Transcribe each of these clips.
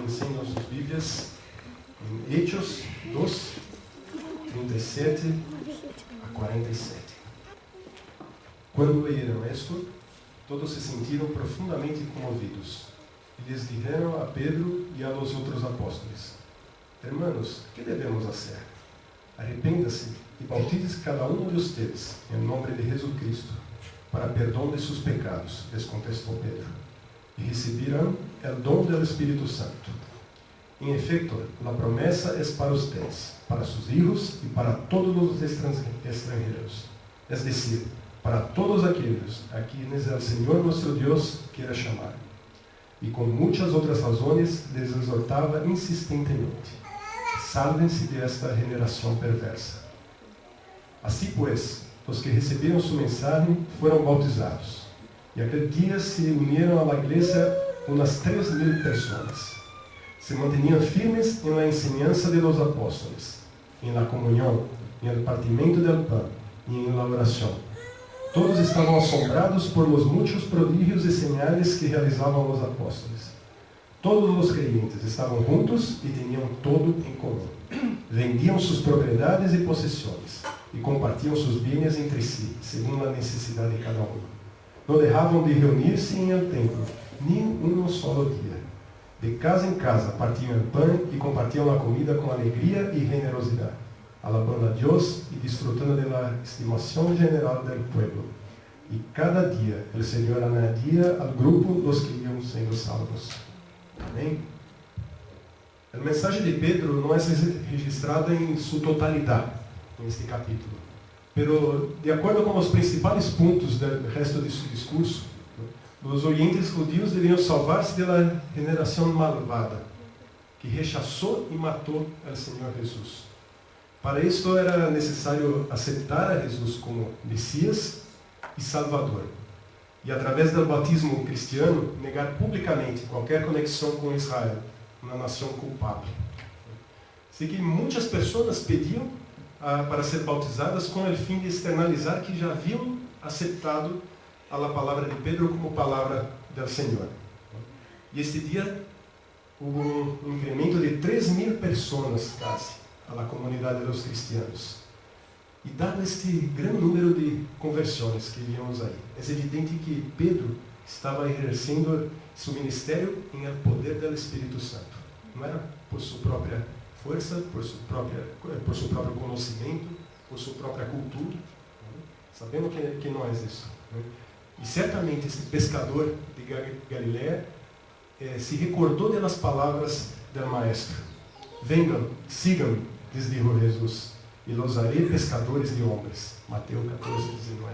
Avancem nossas Bíblias em Hechos 2, 37 a 47. Quando leram isto, todos se sentiram profundamente comovidos e lhes disseram a Pedro e a los outros apóstolos: Hermanos, que devemos fazer? Arrependa-se e bautize cada um de ustedes em nome de Jesus Cristo para perdão de seus pecados, les contestou Pedro, e receberão o dom do Espírito Santo. Em efeito, a promessa é para ustedes, para seus hijos e para todos os estrangeiros, es decir, para todos aqueles a quienes o Senhor nosso Deus queira chamar. E com muitas outras razões les exortava insistentemente: salvem-se desta geração perversa. Assim, pois, os que receberam sua mensagem foram bautizados. E aquele dia se uniram à igreja umas 3.000 pessoas. Se mantinham firmes em la enseñanza de los apóstolos, em la comunhão, em el partimento del pan e em la oração. Todos estavam assombrados por los muitos prodígios e señales que realizavam os apóstolos. Todos os creyentes estavam juntos e tinham todo em comum. Vendiam suas propriedades e possessões e compartiam seus bens entre si, segundo a necessidade de cada um. Não deixavam de reunir-se em el templo, nem um solo dia. De casa em casa partiam o pão e compartiam a comida com alegria e generosidade, alabando a Deus e desfrutando da estimação geral do pueblo. E cada dia o Senhor añadia ao grupo os que iam sendo salvos. Amém? A mensagem de Pedro não é registrada em sua totalidade neste capítulo, pero de acordo com os principais pontos do resto de seu discurso, os oyentes judíos deviam salvar-se da geração malvada que rechaçou e matou ao Senhor Jesus. Para isto era necessário aceitar a Jesus como Messias e Salvador, e através do batismo cristiano negar publicamente qualquer conexão com Israel, uma nação culpável. Assim que muitas pessoas pediam para ser bautizadas com o fim de externalizar que já haviam aceitado a palavra de Pedro como palavra do Senhor. E este dia houve um incremento de 3.000 pessoas quase à comunidade dos cristianos. E dado este grande número de conversões que vimos aí, é evidente que Pedro estava exercendo seu ministério em el poder do Espírito Santo. Não era por sua própria força, por seu próprio conhecimento, por sua própria cultura. Sabemos que não é isso. E certamente esse pescador de Galiléia se recordou das palavras do maestro. Venham, sigam, lhes dijo Jesus, e los haré pescadores de homens. Mateus 14, 19.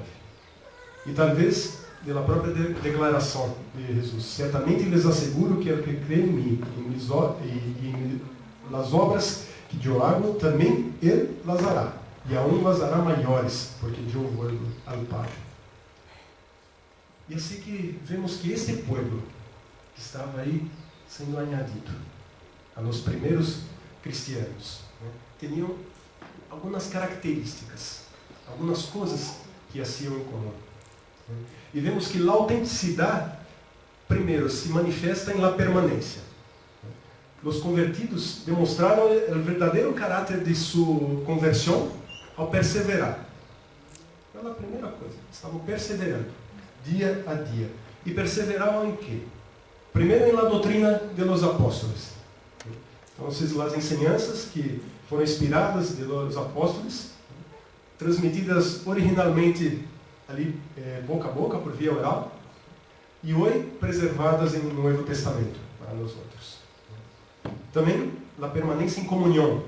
E talvez da própria declaração de Jesus: certamente lhes asseguro que o que crê em mim e nas obras que eu hago, também ele las hará, e aún las hará maiores, porque eu vou ao Pai. E assim que vemos que este povo que estava aí sendo añadido a los primeiros cristianos, tinham algumas características, algumas coisas que haciam em comum. E vemos que a autenticidade, primeiro, se manifesta em la permanência. Os convertidos demonstraram o verdadeiro caráter de sua conversão ao perseverar. Então, a primeira coisa, estavam perseverando, dia a dia. E perseveravam em quê? Primeiro, em la doutrina de los apóstolos. Então, as enseñanças que foram inspiradas pelos apóstolos, transmitidas originalmente ali boca a boca, por via oral, e hoje preservadas no Novo Testamento para nós outros. Também a permanência em comunhão.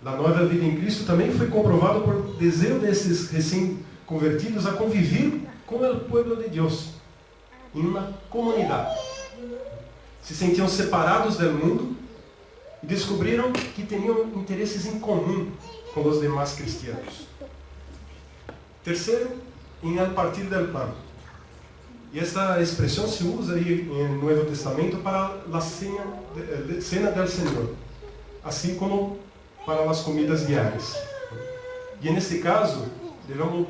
A nova vida em Cristo também foi comprovada por desejo desses recém-convertidos a conviver com o povo de Deus, em uma comunidade. Se sentiam separados do mundo e descobriram que tinham interesses em comum com os demais cristianos. Terceiro, em el partir del pan. E esta expressão se usa aí no Novo Testamento para a cena del Senhor, assim como para as comidas diárias. E neste caso, devemos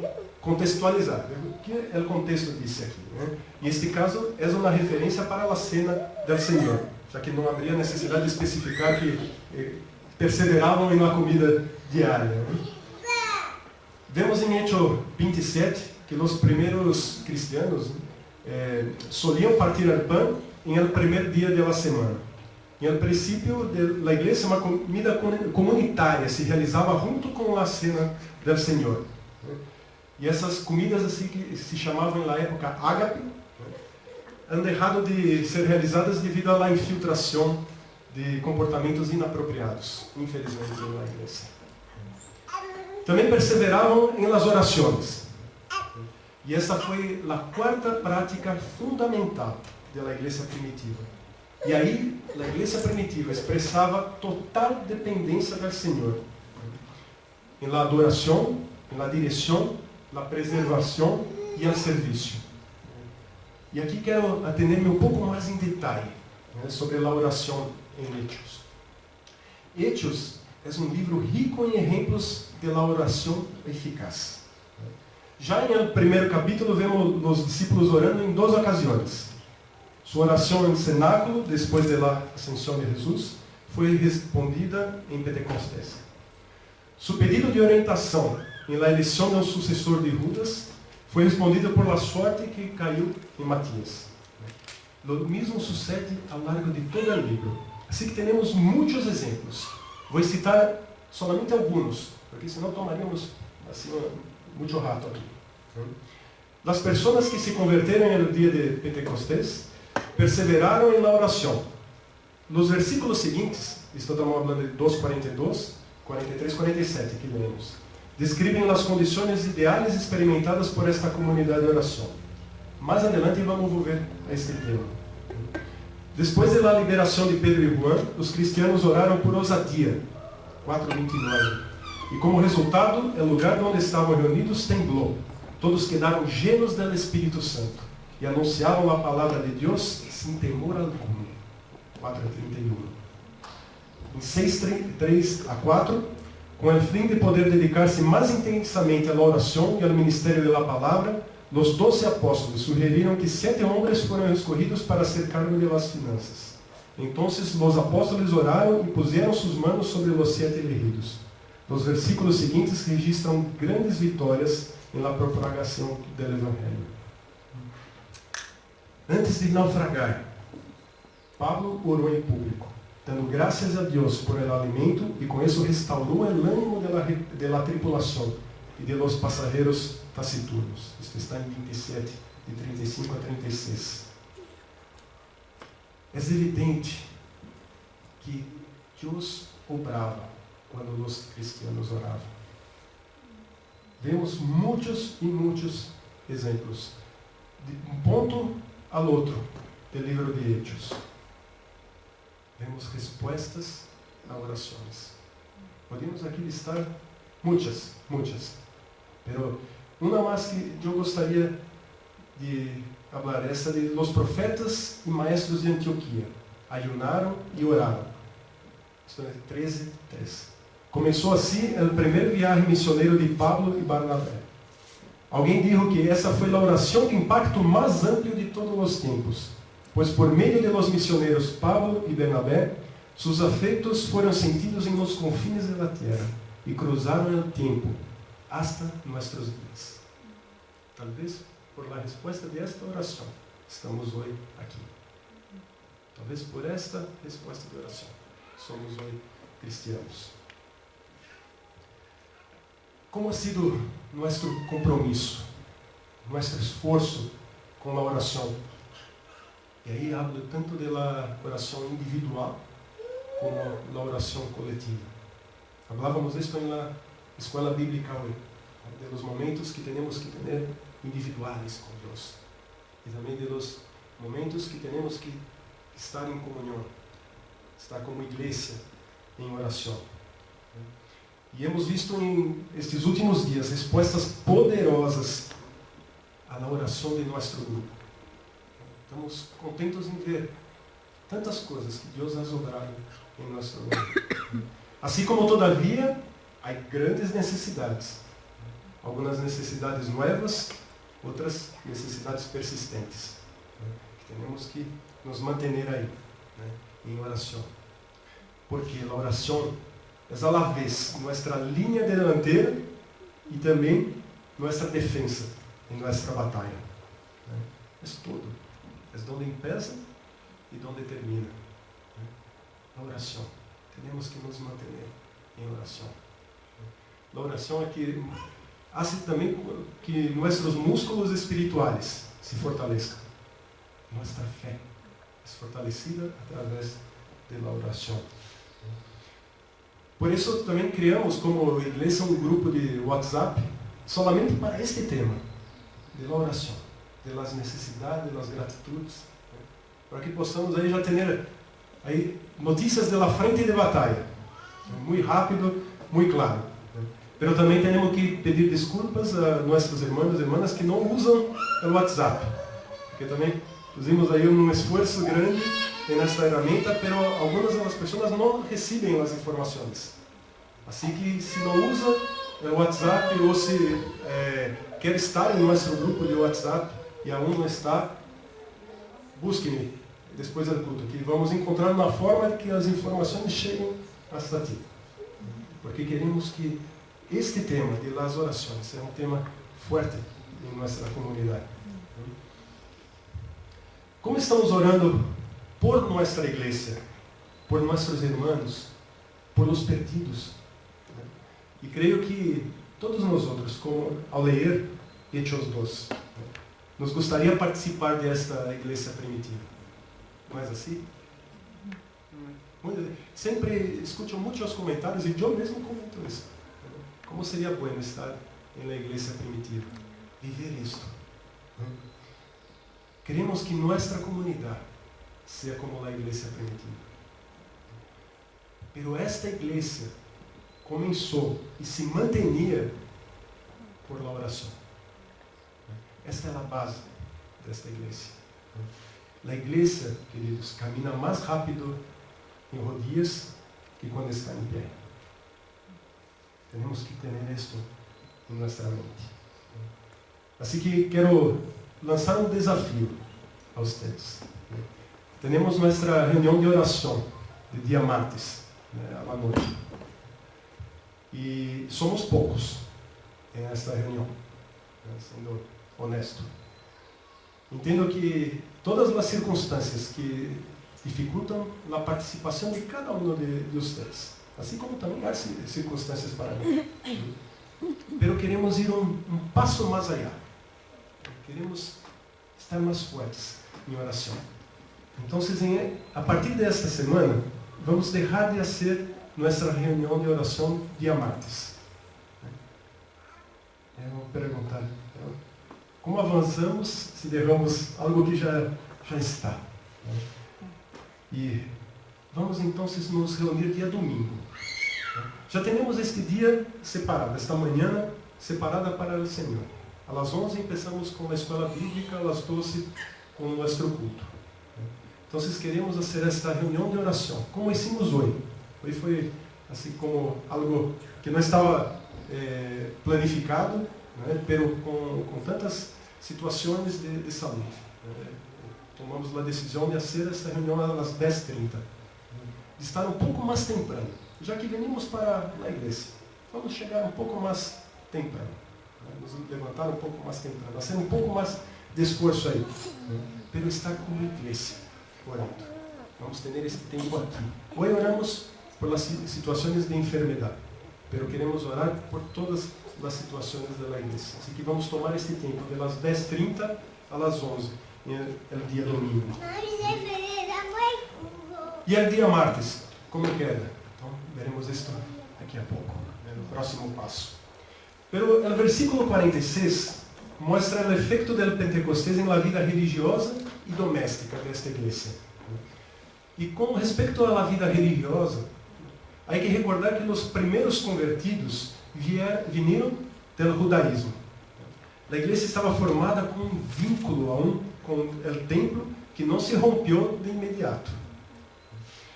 contextualizar. O que o contexto disse aqui? Né? E este caso é uma referência para a cena do Senhor, já que não haveria necessidade de especificar que perseveravam em uma comida diária. Né? Vemos em Hechos 27 que os primeiros cristianos soliam partir o pão em el primer dia de la semana. E al princípio da igreja, uma comida comunitária se realizava junto com a cena do Senhor. E essas comidas assim que se chamavam na época ágape, han deixado de ser realizadas devido à infiltração de comportamentos inapropriados, infelizmente, na igreja. Também perseveravam em las orações. E esta foi a quarta prática fundamental da igreja primitiva. E aí, a igreja primitiva expressava total dependência do Senhor. Em la adoração, em la direção, na preservação e ao serviço. E aqui quero atender-me um pouco mais em detalhe, né, sobre a oração em Hechos. Hechos é um livro rico em exemplos de la oração eficaz. Já em primeiro capítulo vemos os discípulos orando em duas ocasiões. Sua oração em cenáculo, depois da ascensão de Jesus, foi respondida em Pentecostés. Seu pedido de orientação em la eleição de um sucessor de Judas foi respondido por la sorte que caiu em Matias. O mesmo sucede ao largo de todo o livro. Assim que temos muitos exemplos. Vou citar somente alguns, porque senão tomaríamos assim muito rato aqui. As pessoas que se converteram no dia de Pentecostés perseveraram em la oração. Nos versículos seguintes, estamos falando de 2:42, 43, 47, que lemos, descrevem as condições ideais experimentadas por esta comunidade de oração. Mais adelante vamos ver este tema. Depois da liberação de Pedro e Juan, os cristianos oraram por ousadia, 4:29. E como resultado, o lugar onde estavam reunidos temblou. Todos quedaram llenos do Espírito Santo e anunciavam a palavra de Deus sem temor algum. 4:31. Em 6:3-4, com o fim de poder dedicar-se mais intensamente à oração e ao ministério da palavra, os 12 apóstolos sugeriram que 7 homens foram escolhidos para ser cargo de las finanças. Então, os apóstolos oraram e puseram suas mãos sobre os 7 elegidos. Os versículos seguintes registram grandes vitórias na propagação do Evangelho. Antes de naufragar, Pablo orou em público, dando graças a Deus por el alimento, e com isso restaurou o ânimo de la tripulação e de los pasajeros taciturnos. Isto está em 27, de 35 a 36. É evidente que Deus obrava quando os cristianos oravam. Vemos muitos e muitos exemplos, de um ponto ao outro, do livro de Hechos. Vemos respostas a orações. Podemos aqui listar muitas. Pero uma mais que eu gostaria de falar, essa de los profetas e maestros de Antioquia. Ayunaram e oraram. Isto é 13:3. Começou assim o primeiro viagem missioneiro de Pablo e Barnabé. Alguém disse que essa foi a oração de impacto mais amplo de todos os tempos, pois por meio de los missioneiros Pablo e Bernabé, seus afetos foram sentidos em los confines da terra e cruzaram o tempo hasta nossos dias. Talvez por la resposta de esta oração estamos hoje aqui. Talvez por esta resposta de oração somos hoje cristianos. Como ha sido nosso compromisso, nosso esforço com a oração? E aí hablo tanto da oração individual como da oração coletiva. Falávamos disso na escola bíblica hoje, de los momentos que temos que ter individuais com Deus e também de los momentos que temos que estar em comunhão, estar como igreja em oração. E hemos visto em estes últimos dias respostas poderosas à oração de nosso grupo. Estamos contentos em ver tantas coisas que Deus has obrado em nosso grupo. Assim como, todavia, há grandes necessidades. algumas necessidades novas, outras necessidades persistentes, que temos que nos manter aí, em oração. Porque a oração é a la vez nossa linha delantera e também nossa defesa em nossa batalha. É tudo. É onde empieza e onde termina. A oração. Temos que nos manter em oração. A oração é que faz também que nossos músculos espirituais se fortaleçam. Nossa fé é fortalecida através da oração. Por isso também criamos como igreja um grupo de WhatsApp solamente para este tema, de oração, das necessidades, das gratitudes, para que possamos aí já ter aí notícias da frente de batalha, muito rápido, muito claro. Mas também temos que pedir desculpas a nossos irmãos e irmãs que não usam o WhatsApp, porque também fizemos aí um esforço grande nessa ferramenta, mas algumas das pessoas não recebem as informações. Assim que se não usa o WhatsApp ou se quer estar em nosso grupo de WhatsApp e aún não está, busque-me depois do culto, que vamos encontrar uma forma de que as informações cheguem hasta ti. Porque queremos que este tema de las orações seja um tema forte em nossa comunidade. Como estamos orando por nossa igreja, por nossos irmãos, por os perdidos? E creio que todos nós outros, ao ler Hechos 2, nos gostaria de participar desta igreja primitiva. Não é assim? Sempre escuto muitos comentários e eu mesmo comento isso. Como seria bom estar na igreja primitiva? Viver isto. Queremos que nossa comunidade seja como a igreja primitiva. Pero esta igreja começou e se mantinha por la oração. Esta é a base desta igreja. A igreja, queridos, camina mais rápido em rodillas que quando está em pé. Temos que ter isto em nossa mente. Assim que quero lançar um desafio a vocês. Temos nossa reunião de oração de dia martes, à noite. E somos poucos nessa reunião, sendo honesto. Entendo que todas as circunstâncias que dificultam a participação de cada um de vocês, assim como também há circunstâncias para mim. Pero queremos ir um passo mais allá. Queremos estar mais fortes em oração. Então, a partir desta semana, vamos deixar de fazer nossa reunião de oração dia martes. Eu vou perguntar, como avançamos se derramos algo que já está? E vamos então nos reunir dia domingo. Já temos este dia separado, esta manhã separada para o Senhor. Às 11 começamos com a escola bíblica, às 12 com o nosso culto. Então, queremos fazer esta reunião de oração, como hicimos hoje. Hoje foi assim como algo que não estava planificado, pero com tantas situações de saúde. Tomamos a decisão de fazer esta reunião às 10h30, de estar um pouco mais temprano, já que venimos para a igreja. Vamos chegar um pouco mais temprano, nos levantar um pouco mais temprano, fazer um pouco mais de esforço aí, pero estar como igreja, orando. Vamos ter esse tempo aqui. Hoje oramos por as situações de enfermidade, pero queremos orar por todas as situações da igreja. Assim que vamos tomar este tempo, das 10h30 às 11h, no dia domingo. E o dia martes, como queda? Então, veremos isto daqui a pouco, no próximo passo. Pero o versículo 46 mostra o efeito do Pentecostés na vida religiosa e doméstica desta igreja. E com respeito à vida religiosa, há que recordar que os primeiros convertidos vieram do judaísmo. A igreja estava formada com um vínculo com o templo que não se rompeu de imediato.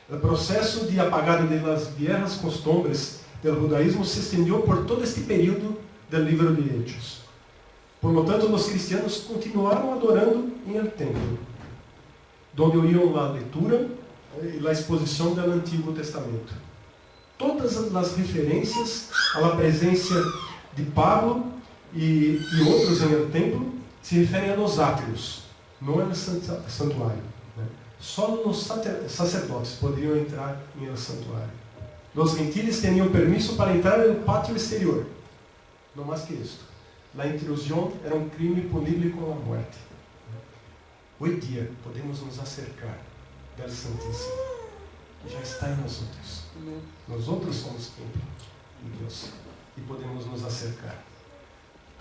O processo de apagado das viejas costumbres do judaísmo se estendeu por todo este período del libro de Hechos. Por lo tanto, os cristianos continuaram adorando em el templo, onde oíam a leitura e a exposição do Antigo Testamento. Todas as referências à presença de Pablo e outros em el templo se referem a los átrios, não é no santuário. Só os sacerdotes poderiam entrar em el santuário. Os gentiles tinham permisso para entrar no pátio exterior. Não mais que isto. A intrusão era um crime punível com a morte. Hoje em dia podemos nos acercar do Santíssimo, que já está em nós outros. Nós outros somos templo de Deus e podemos nos acercar.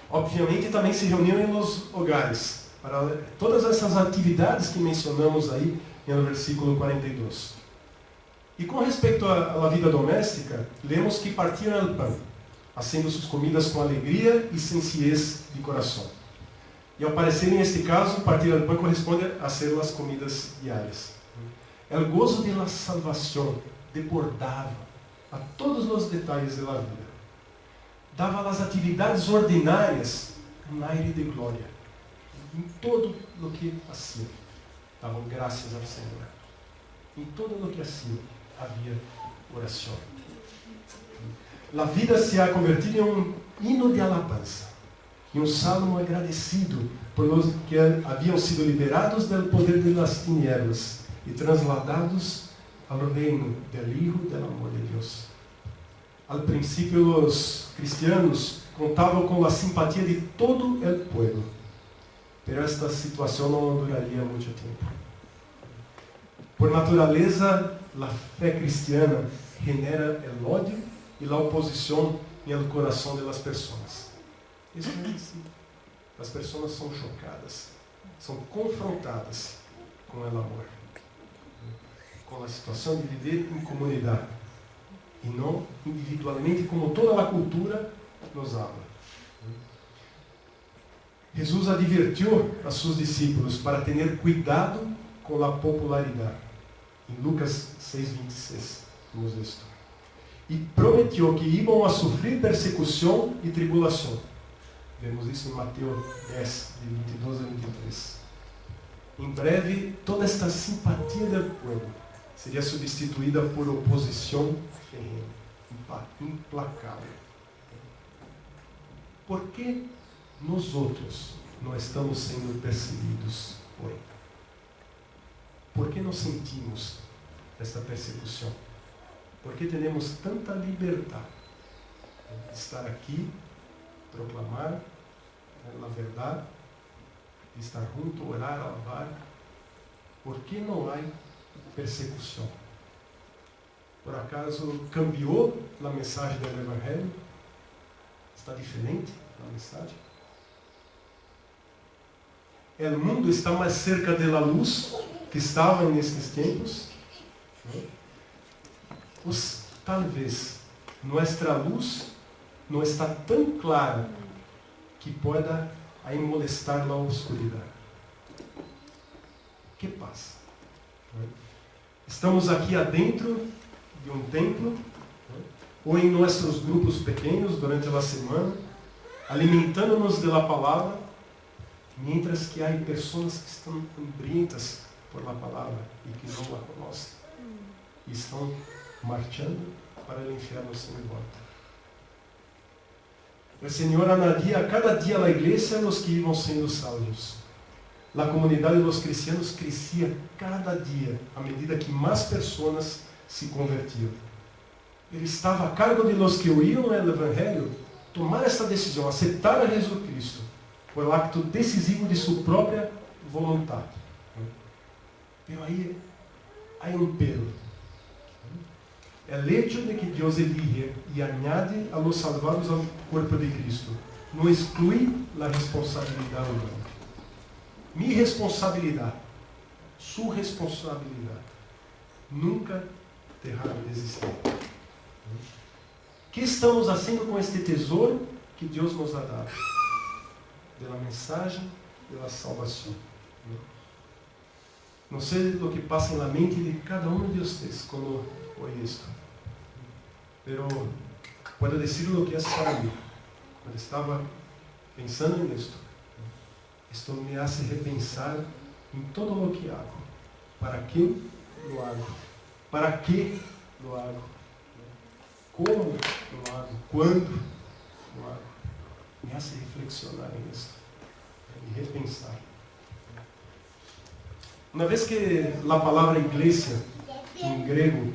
Obviamente também se reuniam nos hogares para todas essas atividades que mencionamos aí no versículo 42. E com respeito à vida doméstica, lemos que partiam o pão, fazendo suas comidas com alegria e sencillez de coração. E ao parecer, neste caso, partir o pão corresponde a ser as comidas diárias. O gozo de la salvação desbordava a todos os detalhes da vida. Dava às atividades ordinárias um aire de glória. Em todo o que faziam, davam graças ao Senhor. Em todo o que faziam, havia oração. A vida se ha convertido em um hino de alabanza, em um salmo agradecido por los que haviam sido liberados do poder de las tinieblas e transladados ao reino do Hijo del amor de Deus. Al princípio, os cristianos contavam com a simpatia de todo o povo, mas esta situação não duraria muito tempo. Por natureza, a fé cristiana genera o ódio e a oposição no coração das pessoas. Isso é assim. As pessoas são chocadas, são confrontadas com o amor, com a situação de viver em comunidade, e não individualmente, como toda a cultura nos habla. Jesus advertiu a seus discípulos para ter cuidado com a popularidade. Em Lucas 6:26, vemos isto. E prometeu que iam a sofrer persecução e tribulação. Vemos isso em Mateus 10, de 22 a 23. Em breve, toda esta simpatia do povo seria substituída por oposição ferrenha, implacável. Por que nós outros não estamos sendo perseguidos hoje? Por que não sentimos esta persecução? Por que temos tanta liberdade de estar aqui, proclamar a verdade, de estar junto, orar, alabar? Por que não há persecução? Por acaso cambiou a mensagem do Evangelho? Está diferente a mensagem? O mundo está mais cerca da luz que estava nestes tempos? Pues, talvez nossa luz não está tão clara que pueda aí molestar a oscuridade. O que passa? Estamos aqui adentro de um templo, ou em nossos grupos pequenos durante a semana, alimentando-nos da palavra, mientras que há pessoas que estão hambrientas por la palavra e que não a conhecem, e estão marchando para o inferno sem volta. O Senhor añadía a cada dia à igreja os que iam sendo salvos. A comunidade dos cristianos crescia cada dia à medida que mais pessoas se convertiam. Ele estava a cargo de los que oíram o Evangelho tomar esta decisão, aceitar a Jesus Cristo, por o acto decisivo de sua própria vontade. Mas aí há um pero. O hecho de que Deus elige e añade a los salvados ao corpo de Cristo não exclui a responsabilidade humana. Minha responsabilidade, sua responsabilidade, nunca terá de existir. O que estamos fazendo com este tesouro que Deus nos ha dado? Da mensagem da salvação. Não sei o que passa na mente de cada um de vocês quando ouve isto. Pero puedo decir lo que es para mí. quando estava pensando nisto, isto me hace repensar em todo o que hago. Para que lo hago? Para que lo hago? Como lo hago? Quando lo hago? Me hace reflexionar nisso e repensar. Uma vez que a palavra igreja, em grego,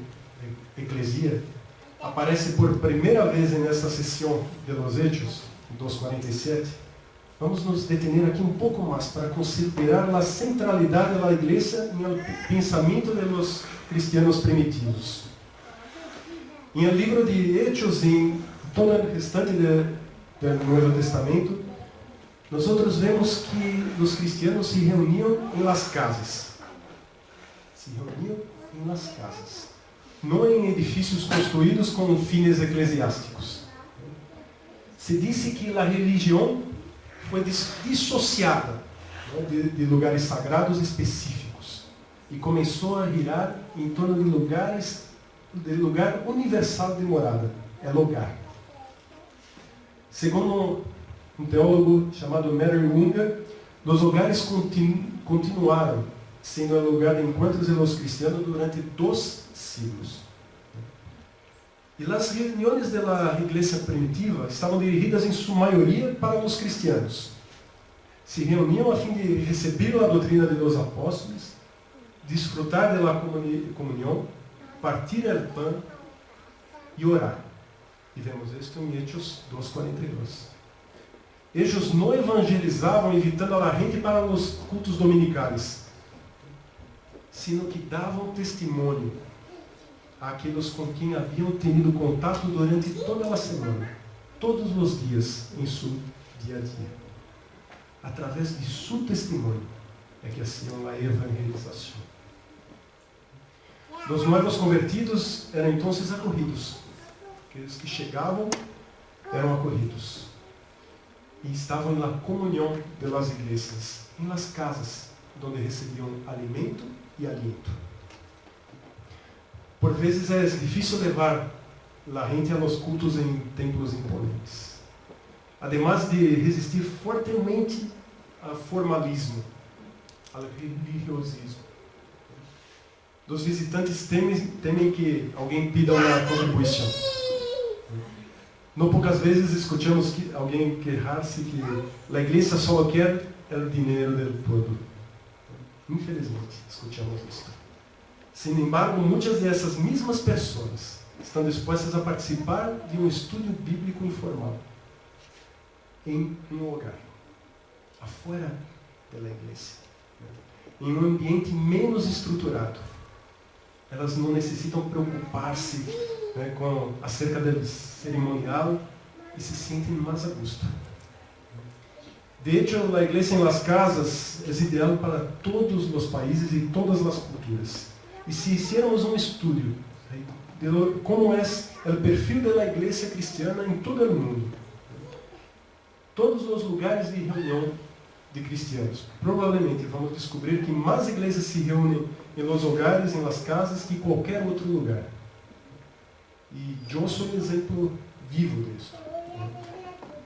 eclesia, aparece por primeira vez nessa sessão de los Hechos, 2:47, vamos nos detener aqui um pouco mais para considerar a centralidade da igreja no pensamento dos cristianos primitivos. Em o livro de Hechos, em todo o restante do Novo Testamento, nós vemos que os cristianos se reuniam em las casas. Se reuniam em las casas. Não em edifícios construídos com fins eclesiásticos. Se disse que a religião foi dissociada, né, de lugares sagrados específicos e começou a girar em torno de lugar universal de morada, é lugar. Segundo um teólogo chamado Mary Unger, os lugares continuaram sendo o lugar de encontros de los cristianos durante 2 siglos. E as reuniões da igreja primitiva estavam dirigidas em sua maioria para os cristianos. Se reuniam a fim de receber a doutrina de los apóstolos, desfrutar da comunhão, partir el pan e orar. E vemos isto em Hechos 2:42. Eles não evangelizavam invitando a gente para os cultos dominicais, sino que davam testemunho àqueles com quem haviam tenido contato durante toda a semana, todos os dias em seu dia a dia. Através de seu testemunho é que haciam a evangelização. Os novos convertidos eram então acolhidos. Aqueles que chegavam eram acolhidos. E estavam na comunhão das igrejas, em las casas, onde recebiam alimento e aliento. Por vezes é difícil levar a gente a los cultos em templos imponentes. Además de resistir fortemente ao formalismo, ao religiosismo. Os visitantes temem que alguém pida uma contribuição. Não poucas vezes escutamos alguém queixar-se que a igreja só quer o dinheiro do povo. Infelizmente, escutamos isso. Sin embargo, muitas dessas mesmas pessoas estão dispostas a participar de um estudo bíblico informal em um lugar, afuera da igreja, em um ambiente menos estruturado. Elas não necessitam preocupar-se, né, acerca do cerimonial e se sentem mais a gosto. De hecho, a igreja em las casas é ideal para todos os países e todas as culturas. E se fizermos um estudo de como é o perfil da igreja cristiana em todo o mundo, todos os lugares de reunião de cristianos, provavelmente vamos descobrir que mais igrejas se reúnem em los hogares, em las casas, que qualquer outro lugar. E eu sou um exemplo vivo disso.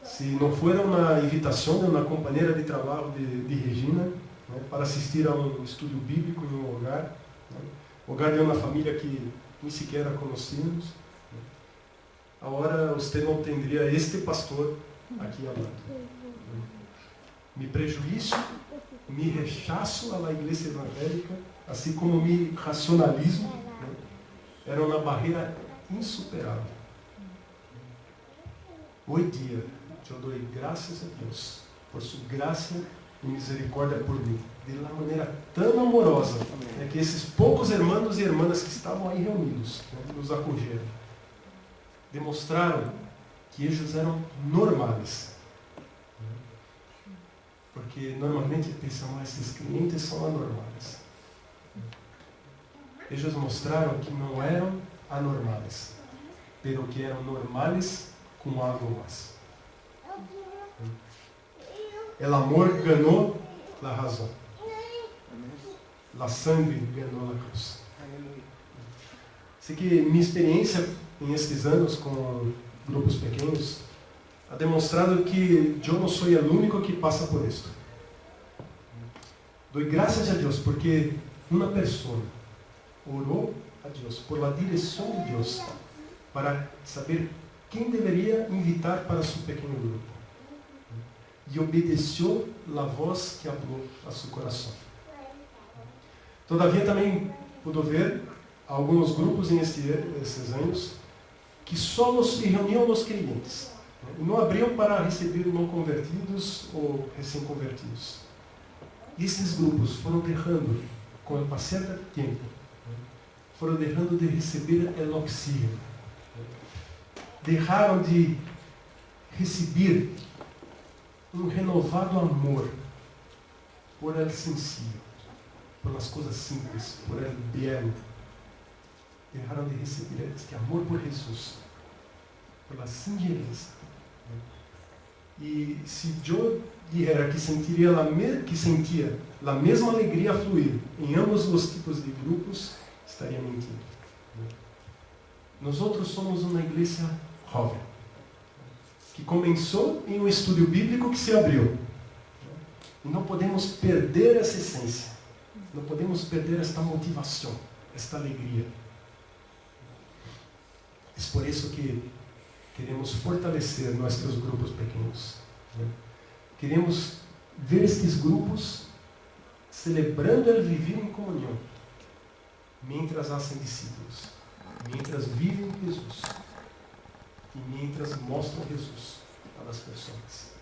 Se não for uma invitação de uma companheira de trabalho de Regina, né, para assistir a um estudo bíblico em um lugar, né, lugar de uma família que nem sequer a conhecíamos, né, agora você não teria este pastor aqui ao lado. Me prejuízo, me rechaço à igreja evangélica, assim como me racionalismo, né, era uma barreira insuperável. Hoje dia, eu dou graças a Deus por sua graça e misericórdia por mim, de uma maneira tão amorosa, né, que esses poucos irmãos e irmãs que estavam aí reunidos, né, nos acolheram, demonstraram que eles eram normais. Porque normalmente pensamos, esses clientes são anormais. Eles mostraram que não eram anormais, pero que eram normais com algo mais. El amor ganhou a razão. La sangre ganhou a cruz. Sei que minha experiência em estes anos com grupos pequenos ha demonstrado que eu não sou o único que passa por isto. Dou graças a Deus porque uma pessoa orou a Deus por la direção de Deus para saber quem deveria invitar para seu pequeno grupo. E obedeceu a voz que falou a seu coração. Todavia também pude ver alguns grupos nesses anos que só se reuniam os crentes. E não abriam para receber não convertidos ou recém-convertidos. E esses grupos foram deixando, com o passar do tempo, foram deixando de receber o oxígeno. Deixaram de receber um renovado amor por el sencillo, por as coisas simples, por el bien. Deixaram de receber este amor por Jesus, pela singeleza. E se eu dijera que sentia a mesma alegria fluir em ambos os tipos de grupos, estaria mentindo. Nós outros somos uma igreja jovem, que começou em um estudo bíblico que se abriu. E não podemos perder essa essência. Não podemos perder esta motivação, esta alegria. É por isso que queremos fortalecer nossos grupos pequenos. Queremos ver estes grupos celebrando o viver em comunhão, mientras hacen discípulos, mientras vivem Jesus e mientras mostram Jesus para as pessoas.